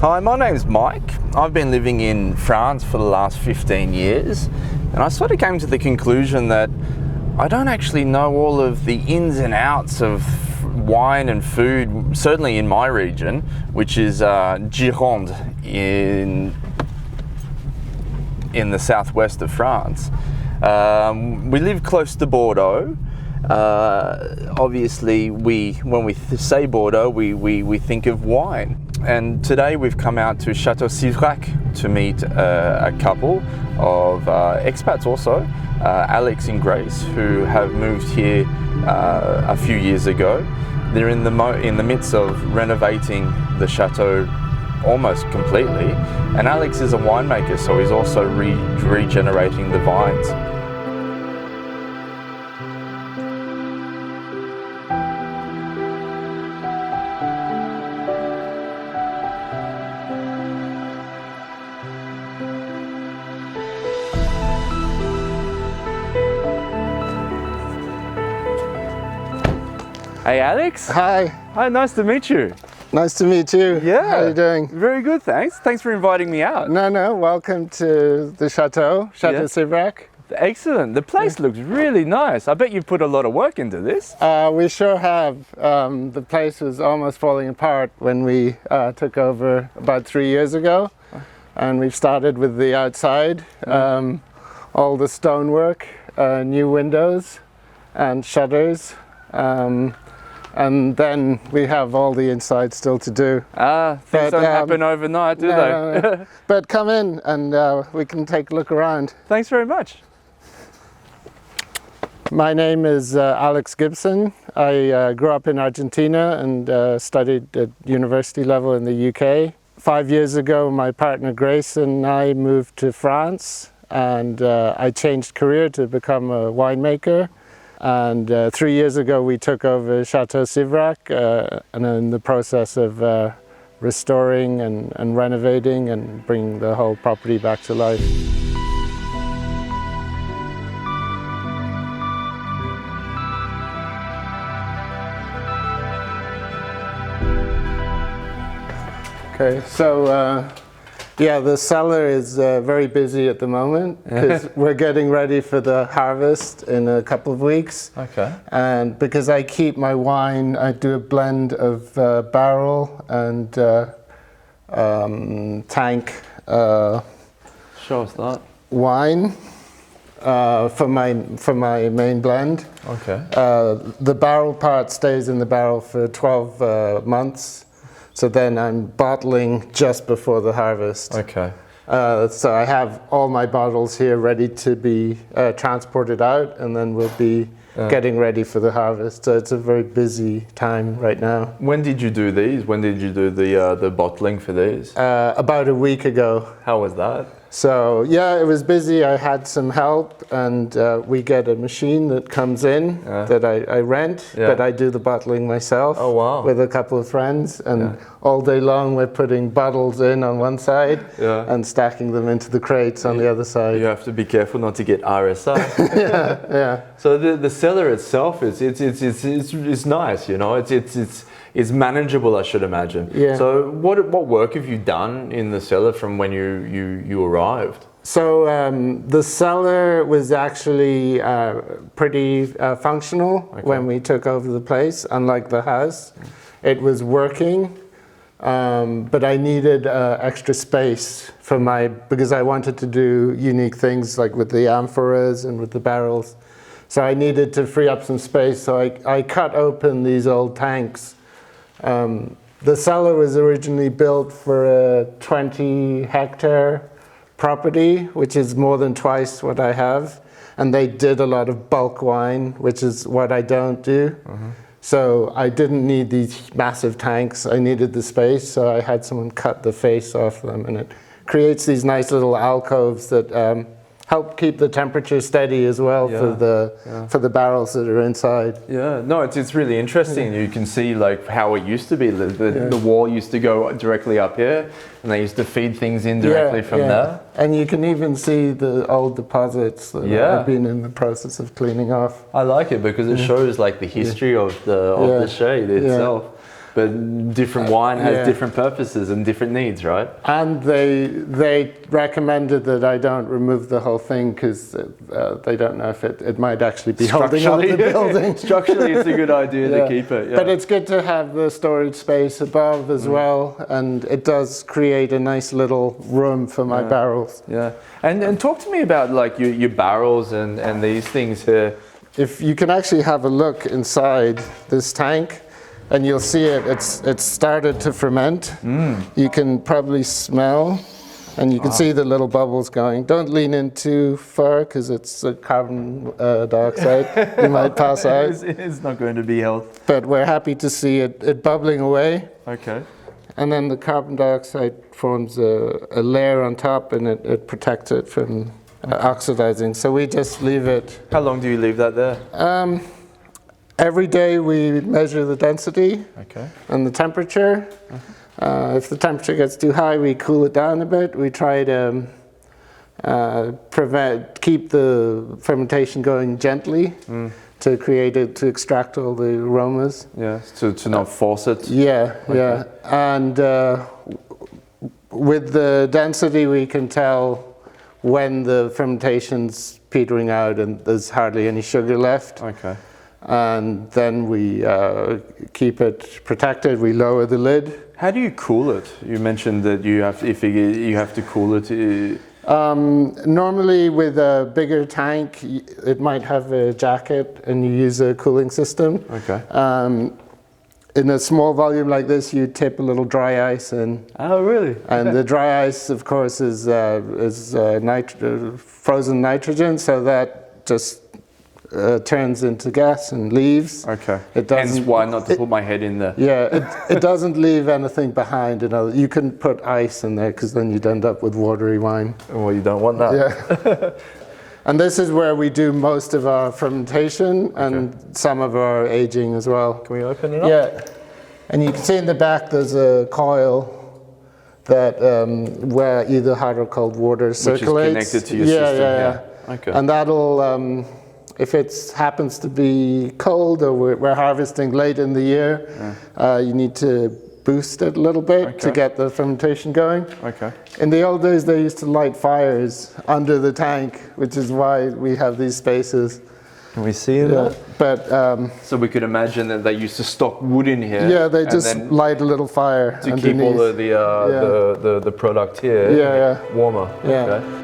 Hi, my name's Mike. I've been living in France for the last 15 years, and I sort of came to the conclusion that I don't actually know all of the ins and outs of wine and food, certainly in my region, which is Gironde in the southwest of France. We live close to Bordeaux. Obviously, when we say Bordeaux, we think of wine. And today we've come out to Château Civrac to meet a couple of expats also, Alex and Grace, who have moved here a few years ago. They're in the midst of renovating the chateau almost completely, and Alex is a winemaker, so he's also regenerating the vines. Hey Alex. Hi. Hi, nice to meet you. Nice to meet you. Yeah. How are you doing? Very good, thanks. Thanks for inviting me out. No, welcome to the Château Civrac. Excellent. The place looks really nice. I bet you've put a lot of work into this. We sure have. The place was almost falling apart when we took over about 3 years ago. And we've started with the outside, all the stonework, new windows and shutters. And then we have all the inside still to do. Things don't happen overnight, do they? No. But come in and we can take a look around. Thanks very much. My name is Alex Gibson. I grew up in Argentina and studied at university level in the UK. 5 years ago, my partner Grace and I moved to France, and I changed career to become a winemaker. And 3 years ago we took over Château Civrac and in the process of restoring and renovating and bringing the whole property back to life. Okay, so yeah, the cellar is very busy at the moment because we're getting ready for the harvest in a couple of weeks. Okay. And because I keep my wine, I do a blend of barrel and tank Show us that. wine for my main blend. Okay. The barrel part stays in the barrel for 12 months. So then I'm bottling just before the harvest. Okay. So I have all my bottles here ready to be transported out, and then we'll be getting ready for the harvest. So it's a very busy time right now. When did you do these? When did you do the bottling for these? About a week ago. How was that? So yeah, it was busy. I had some help, and we get a machine that comes in that I rent, but I do the bottling myself. Oh, wow. With a couple of friends, and all day long we're putting bottles in on one side and stacking them into the crates on the other side. You have to be careful not to get RSI. Yeah. So the cellar itself it's nice, you know. It's manageable, I should imagine. Yeah. So what work have you done in the cellar from when you arrived? So the cellar was actually pretty functional when we took over the place, unlike the house. It was working, but I needed extra space because I wanted to do unique things like with the amphoras and with the barrels. So I needed to free up some space, so I cut open these old tanks. The cellar was originally built for a 20-hectare property, which is more than twice what I have. And they did a lot of bulk wine, which is what I don't do. So I didn't need these massive tanks. I needed the space, so I had someone cut the face off them. And it creates these nice little alcoves that help keep the temperature steady as well for the barrels that are inside. Yeah, no, it's really interesting. You can see like how it used to be. The wall used to go directly up here, and they used to feed things in directly from there. And you can even see the old deposits that I've been in the process of cleaning off. I like it because it shows like the history of the shade itself. but different wine has different purposes and different needs, right? And they recommended that I don't remove the whole thing because they don't know if it might actually be holding up the building. Structurally, it's a good idea to keep it. Yeah. But it's good to have the storage space above as well, and it does create a nice little room for my barrels. Yeah, and talk to me about like your barrels and these things here. If you can actually have a look inside this tank, and you'll see it's started to ferment. You can probably smell, and you can see the little bubbles going. Don't lean in too far because it's carbon dioxide. You might pass out. It's not going to be healthy. But we're happy to see it bubbling away. Okay. And then the carbon dioxide forms a layer on top, and it protects it from oxidizing. So we just leave it. How long do you leave that there? Every day we measure the density and the temperature. If the temperature gets too high, we cool it down a bit. We try to keep the fermentation going gently to extract all the aromas. Yeah, to not force it. Yeah. And with the density, we can tell when the fermentation's petering out and there's hardly any sugar left. Okay. And then we keep it protected. We lower the lid. How do you cool it? You mentioned that you have to cool it. Normally, with a bigger tank, it might have a jacket, and you use a cooling system. Okay. In a small volume like this, you tip a little dry ice in. Oh, really? And the dry ice, of course, is frozen nitrogen, so that just turns into gas and leaves. Okay. Hence why not to put my head in there. Yeah, it doesn't leave anything behind. You can put ice in there because then you'd end up with watery wine. Well, you don't want that. Yeah. And this is where we do most of our fermentation and some of our aging as well. Can we open it up? Yeah. And you can see in the back there's a coil that where either hot or cold water circulates. Which is connected to your system. Yeah. Okay. And that'll, if it happens to be cold or we're harvesting late in the year, you need to boost it a little bit to get the fermentation going. Okay. In the old days, they used to light fires under the tank, which is why we have these spaces. Can we see that? But so we could imagine that they used to stock wood in here. Yeah, they just light a little fire to underneath. keep all of the product here warmer. Yeah. Okay.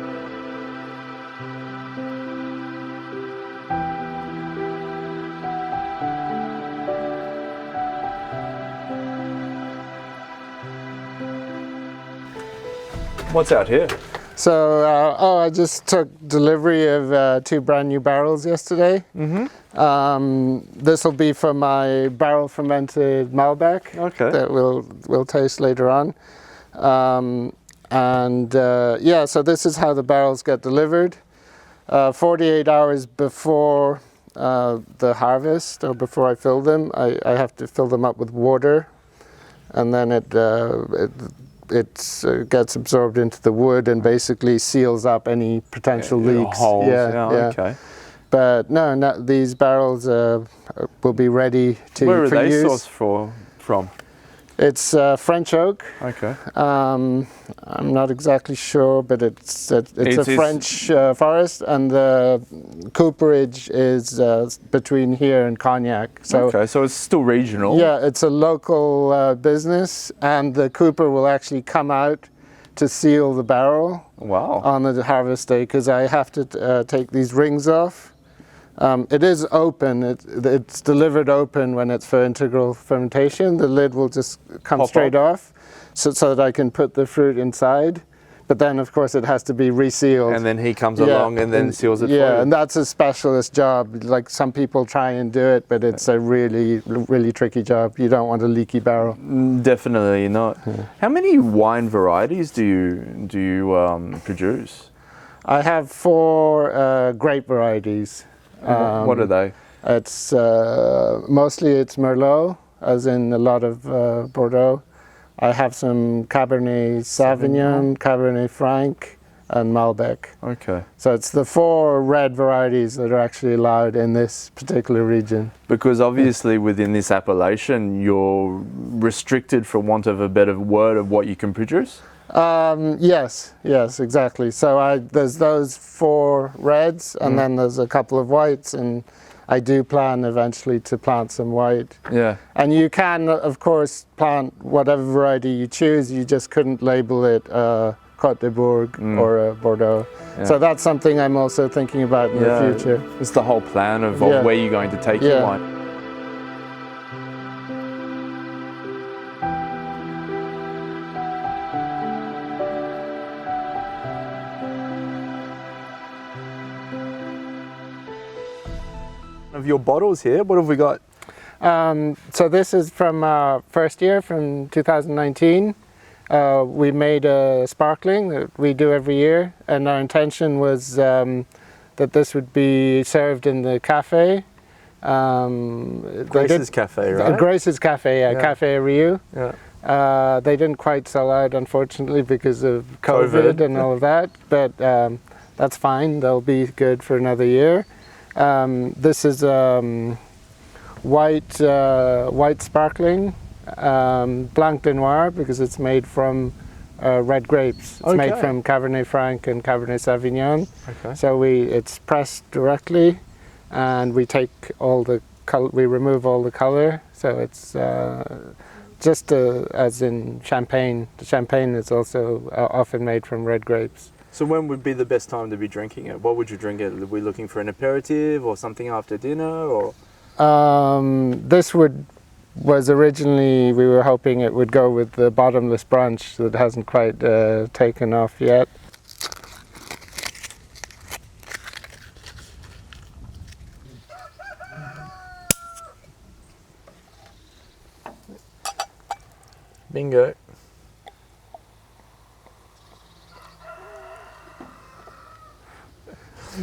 What's out here? So, I just took delivery of 2 brand new barrels yesterday. This will be for my barrel fermented Malbec that we'll taste later on. So this is how the barrels get delivered. 48 hours before the harvest, or before I fill them, I have to fill them up with water, and then it gets absorbed into the wood and basically seals up any potential leaks. Holes. Okay. But no, these barrels will be ready to Where are for they use. sourced from? It's French oak. Okay. I'm not exactly sure, but it's a French forest, and the cooperage is between here and Cognac. So so it's still regional. Yeah, it's a local business, and the cooper will actually come out to seal the barrel. Wow. On the harvest day, because I have to take these rings off. It is open. It's delivered open when it's for integral fermentation. The lid will just come straight off, so that I can put the fruit inside. But then, of course, it has to be resealed. And then he comes along and then seals it for you. Yeah, and that's a specialist job. Like, some people try and do it, but it's a really, really tricky job. You don't want a leaky barrel. Definitely not. Yeah. How many wine varieties do you produce? I have 4 grape varieties. What are they? It's mostly it's Merlot, as in a lot of Bordeaux. I have some Cabernet Sauvignon, Cabernet Franc, and Malbec. Okay. So it's the 4 red varieties that are actually allowed in this particular region. Because obviously within this appellation, you're restricted, for want of a better word, of what you can produce? Yes, exactly. So there's those 4 reds, and then there's a couple of whites, and I do plan eventually to plant some white. Yeah. And you can, of course, plant whatever variety you choose. You just couldn't label it Côte de Bourg or a Bordeaux. Yeah. So that's something I'm also thinking about in the future. It's the whole plan of where you're going to take your wine. Of your bottles here, what have we got? So this is from first year, from 2019. We made a sparkling that we do every year, and our intention was that this would be served in the cafe. Grace's Cafe, right? Grace's Cafe, Cafe Rio. Yeah. They didn't quite sell out, unfortunately, because of COVID and all of that, but that's fine. They'll be good for another year. This is white sparkling, Blanc de Noir, because it's made from red grapes. It's made from Cabernet Franc and Cabernet Sauvignon. Okay. So it's pressed directly, and we take all the we remove all the color. So it's just as in champagne. The champagne is also often made from red grapes. So when would be the best time to be drinking it? What would you drink it? Are we looking for an aperitif or something after dinner, or? This was originally, we were hoping it would go with the bottomless brunch that hasn't quite taken off yet. Bingo.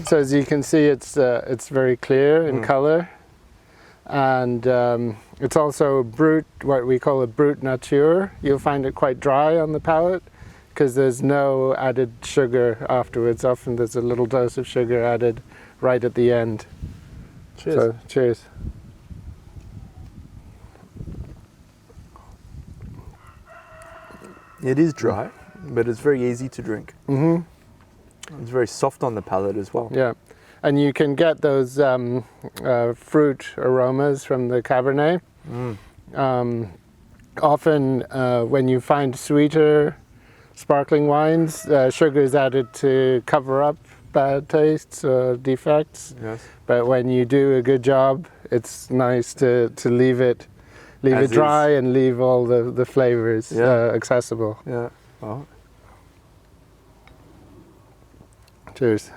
So as you can see, it's very clear in color, and it's also brut, what we call a brut nature. You'll find it quite dry on the palate because there's no added sugar afterwards. Often there's a little dose of sugar added right at the end. Cheers. So, cheers. It is dry, but it's very easy to drink. Mm-hmm. It's very soft on the palate as well. Yeah, and you can get those fruit aromas from the Cabernet. Often when you find sweeter sparkling wines, sugar is added to cover up bad tastes or defects. Yes. But when you do a good job, it's nice to leave it dry and leave all the flavors accessible. Yeah. Oh. Cheers.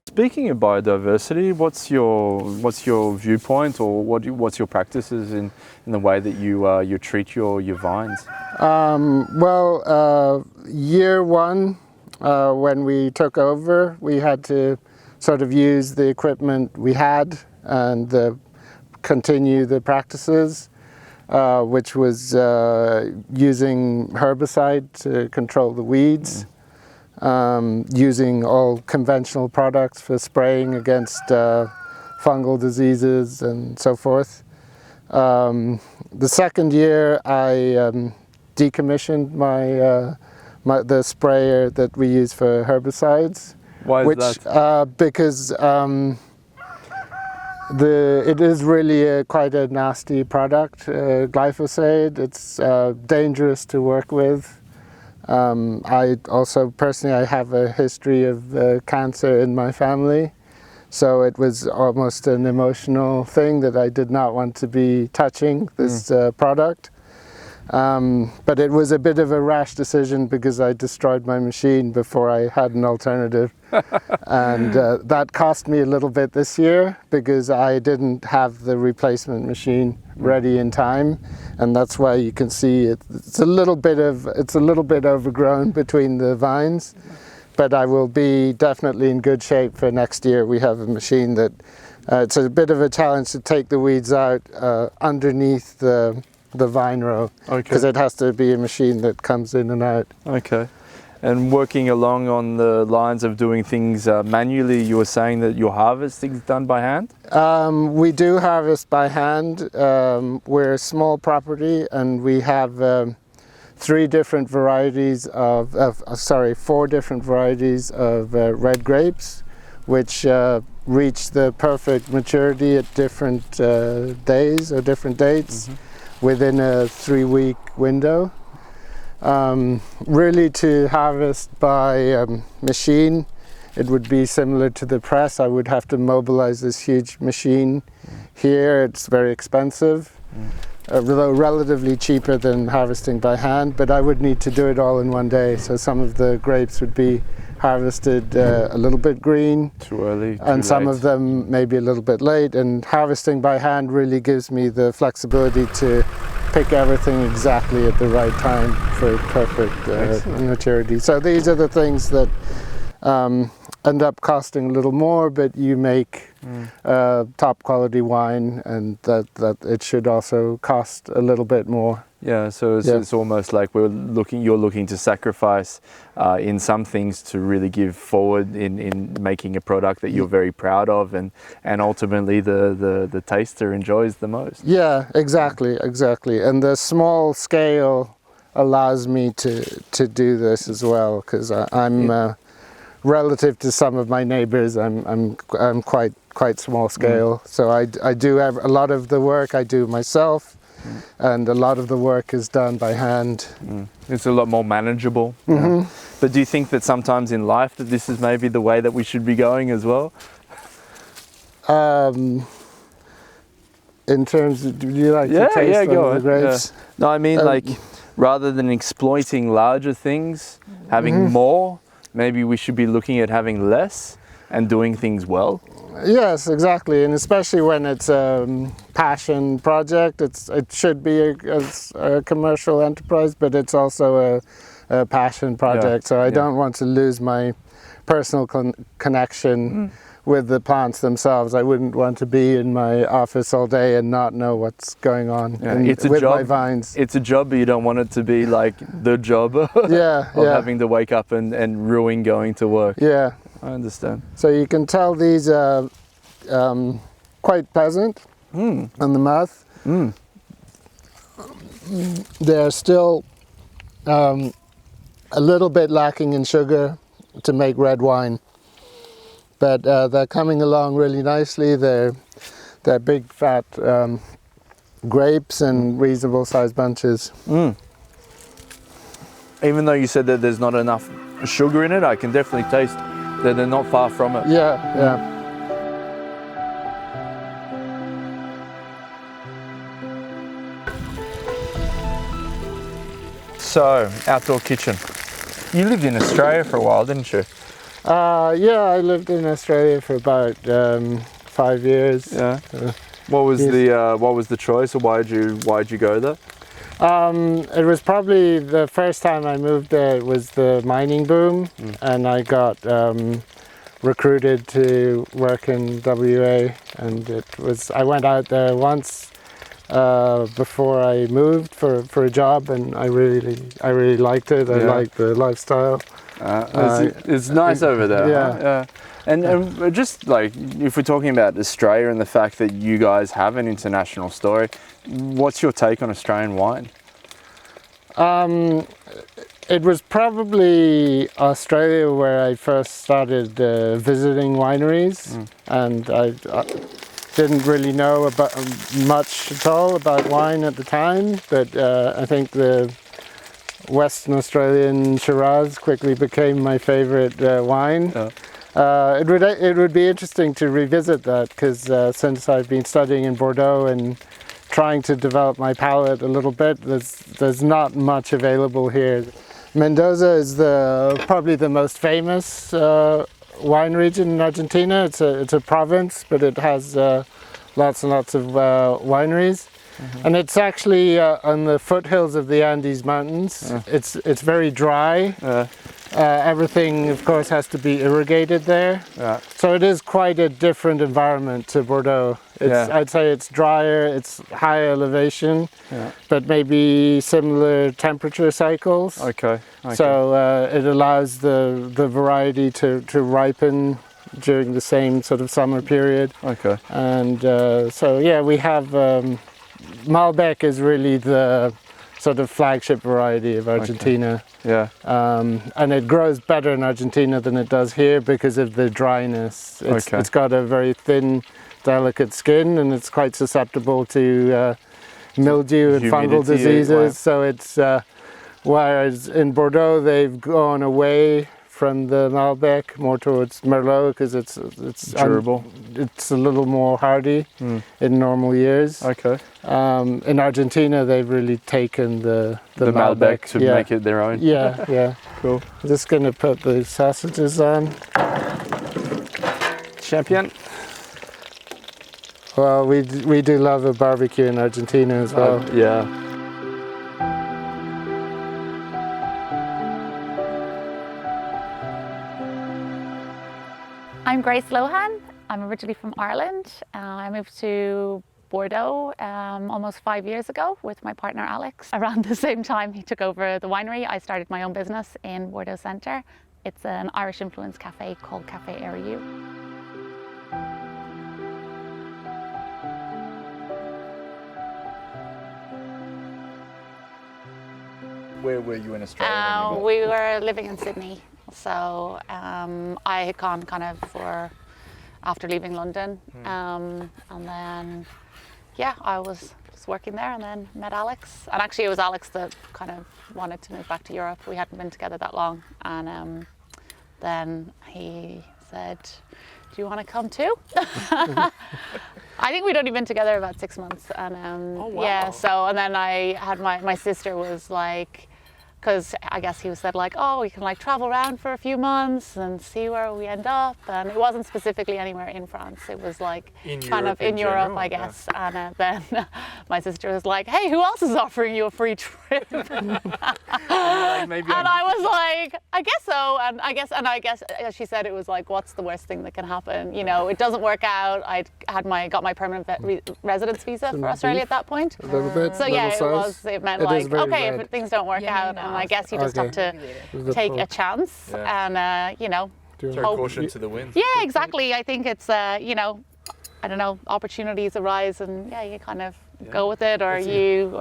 Speaking of biodiversity, what's your viewpoint, or what's your practices in the way that you treat your vines? Year one, when we took over, we had to sort of use the equipment we had and continue the practices, which was using herbicide to control the weeds. Using all conventional products for spraying against fungal diseases and so forth. The second year I decommissioned the sprayer that we use for herbicides. Why is that? Because it is really quite a nasty product, glyphosate. It's dangerous to work with. I also personally, I have a history of cancer in my family, so it was almost an emotional thing that I did not want to be touching this product. But it was a bit of a rash decision because I destroyed my machine before I had an alternative. And that cost me a little bit this year because I didn't have the replacement machine ready in time, and that's why you can see it's a little bit overgrown between the vines. But I will be definitely in good shape for next year. We have a machine that it's a bit of a challenge to take the weeds out underneath the vine row, because it has to be a machine that comes in and out. Okay. And working along on the lines of doing things manually, you were saying that your harvesting is done by hand? We do harvest by hand. We're a small property, and we have four different varieties of red grapes, which reach the perfect maturity at different days or different dates within a 3-week window. Really, to harvest by machine, it would be similar to the press. I would have to mobilize this huge machine here. It's very expensive, though relatively cheaper than harvesting by hand, but I would need to do it all in one day. So some of the grapes would be harvested a little bit green, too early, and some late. of them maybe a little bit late. And harvesting by hand really gives me the flexibility to pick everything exactly at the right time for perfect maturity. So these are the things that end up costing a little more, but you make top quality wine, and that it should also cost a little bit more. Yeah, so it's almost like you're looking to sacrifice in some things to really give forward in making a product that you're very proud of, and ultimately the taster enjoys the most. Yeah, exactly. And the small scale allows me to do this as well, because I'm relative to some of my neighbors, I'm quite small scale. So I do have a lot of the work I do myself. And a lot of the work is done by hand. It's a lot more manageable. Yeah. But do you think that sometimes in life that this is maybe the way that we should be going as well? In terms of, do you like to taste one of the grapes? Yeah. No, I mean like rather than exploiting larger things, having more, maybe we should be looking at having less and doing things well. Yes, exactly, and especially when it's a passion project, it should be a commercial enterprise, but it's also a passion project. So I don't want to lose my personal connection with the plants themselves. I wouldn't want to be in my office all day and not know what's going on with my vines. It's a job, but you don't want it to be like the job of having to wake up and ruin going to work. Yeah. I understand. So you can tell these are quite pleasant on the mouth. They're still a little bit lacking in sugar to make red wine, but they're coming along really nicely. They're big fat grapes and reasonable sized bunches. Even though you said that there's not enough sugar in it, I can definitely taste that they're not far from it. Yeah. So, outdoor kitchen. You lived in Australia for a while, didn't you? Yeah, I lived in Australia for about 5 years. Yeah. What was the choice, or why'd you go there? It was probably the first time I moved there. It was the mining boom, and I got recruited to work in WA, and I went out there once before I moved for a job, and I really liked it. I liked the lifestyle. It's nice over there. Yeah. Huh? And just like, if we're talking about Australia and the fact that you guys have an international story, what's your take on Australian wine? It was probably Australia where I first started visiting wineries, and I didn't really know about much at all about wine at the time, but I think the Western Australian Shiraz quickly became my favorite wine. It would be interesting to revisit that, because since I've been studying in Bordeaux and trying to develop my palate a little bit, there's not much available here. Mendoza is probably the most famous wine region in Argentina. It's a province, but it has lots and lots of wineries. And it's actually on the foothills of the Andes Mountains. It's very dry. Everything, of course, has to be irrigated there. So it is quite a different environment to Bordeaux. I'd say it's drier, it's higher elevation, but maybe similar temperature cycles. Okay. So it allows the variety to ripen during the same sort of summer period. Okay. And so yeah, we have Malbec is really the sort of flagship variety of Argentina. Yeah. And it grows better in Argentina than it does here because of the dryness. It's got a very thin, delicate skin, and it's quite susceptible to mildew and fungal diseases. So it's whereas in Bordeaux they've gone away from the Malbec more towards Merlot because it's durable. It's a little more hardy in normal years. Okay. In Argentina, they've really taken the Malbec to make it their own. Yeah. Cool. I'm just gonna put the sausages on. Champion. Well, we do love a barbecue in Argentina as well. Yeah. I'm Grace Lohan. I'm originally from Ireland. I moved to Bordeaux almost 5 years ago with my partner Alex. Around the same time he took over the winery, I started my own business in Bordeaux Centre. It's an Irish influenced cafe called Cafe Herit. Where were you in Australia? We were living in Sydney. So I had gone kind of after leaving London, and then I was just working there, and then met Alex. And actually, it was Alex that kind of wanted to move back to Europe. We hadn't been together that long, and then he said, "Do you want to come too?" I think we'd only been together about 6 months, and oh, wow. yeah. So and then I had my sister was like. Because I guess he said like, oh, we can like travel around for a few months and see where we end up. And it wasn't specifically anywhere in France. It was like kind of in Europe, I guess. Yeah. And then my sister was like, hey, who else is offering you a free trip? And I was like, I guess so. And I guess she said it was like, what's the worst thing that can happen? You know, it doesn't work out. Got my permanent residence visa for Australia at that point. A little bit. So yeah, it meant like, okay, if things don't work out, I guess you just have to take a chance and, you know, throw caution to the wind. Yeah, exactly. I think it's, you know, I don't know, opportunities arise and you kind of go with it, or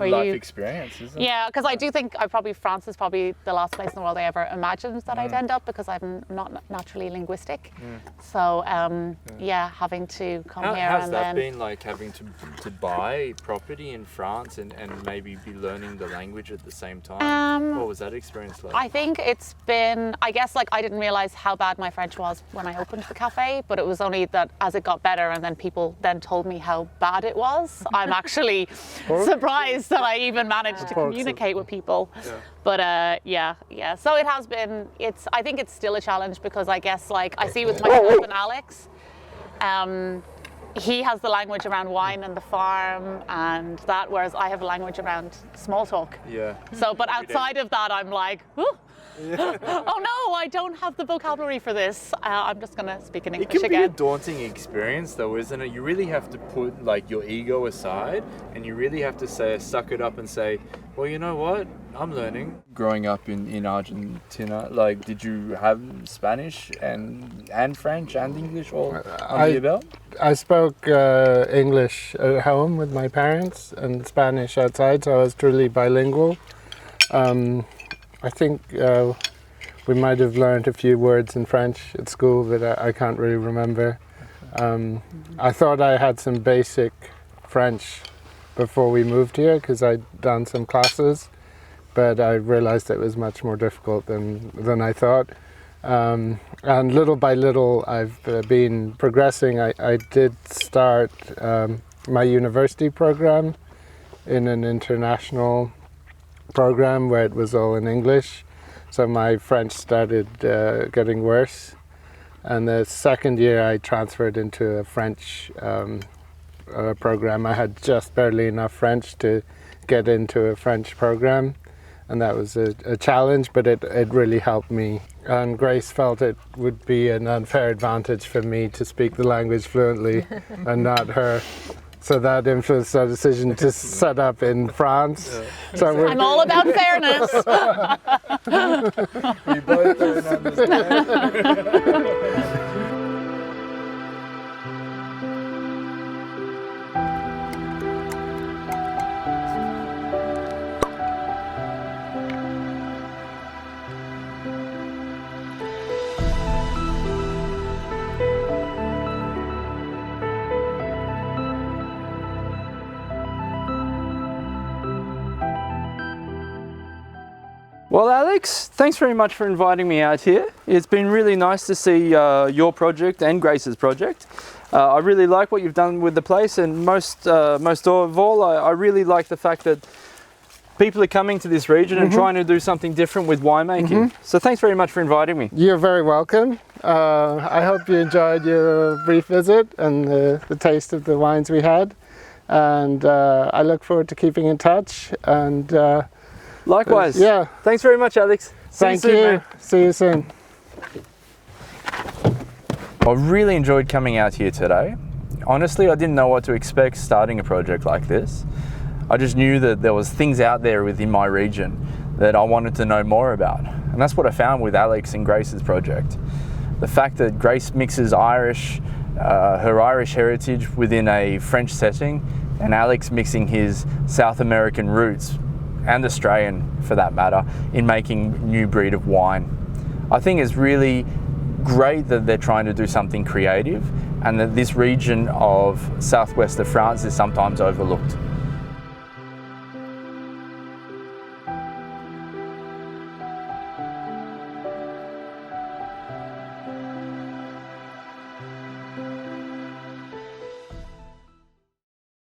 life experience, isn't it? Yeah, because I do think France is probably the last place in the world I ever imagined that I'd end up, because I'm not naturally linguistic. So having to come here how's and that then been like, having to buy property in France and maybe be learning the language at the same time? What was that experience like? I think it's been, I guess like I didn't realize how bad my French was when I opened the cafe, but it was only that as it got better and then people then told me how bad it was, I'm actually surprised that I even managed to communicate with people. But so it has been, I think it's still a challenge, because I guess like I see with myself and Alex, he has the language around wine and the farm and that, whereas I have a language around small talk. So but outside of that I'm like, oh no, I don't have the vocabulary for this. I'm just gonna speak in English again. It can be a daunting experience though, isn't it? You really have to put like your ego aside, and you really have to suck it up and say, well, you know what? I'm learning. Growing up in Argentina, like, did you have Spanish and French and English all under your belt? I spoke English at home with my parents and Spanish outside, so I was truly bilingual. I think we might have learned a few words in French at school, but I can't really remember. I thought I had some basic French before we moved here, because I'd done some classes, but I realized it was much more difficult than I thought. And little by little I've been progressing. I did start my university program in an international program where it was all in English, so my French started getting worse, and the second year I transferred into a French program. I had just barely enough French to get into a French program, and that was a challenge, but it really helped me. And Grace felt it would be an unfair advantage for me to speak the language fluently and not her. So that influenced our decision to set up in France. So I'm all about fairness. We both don't understand. Well, Alex, thanks very much for inviting me out here. It's been really nice to see your project and Grace's project. I really like what you've done with the place, and most of all, I really like the fact that people are coming to this region and trying to do something different with winemaking. So thanks very much for inviting me. you're very welcome. I hope you enjoyed your brief visit and the taste of the wines we had. And I look forward to keeping in touch. And Likewise. yeah. Thanks very much, Alex. Thank See you soon, you. man. See you soon. I really enjoyed coming out here today. Honestly, I didn't know what to expect starting a project like this. I just knew that there was things out there within my region that I wanted to know more about. And that's what I found with Alex and Grace's project. The fact that Grace mixes Irish, her Irish heritage within a French setting, and Alex mixing his South American roots, and Australian for that matter, in making new breed of wine. I think it's really great that they're trying to do something creative, and that this region of southwest of France is sometimes overlooked.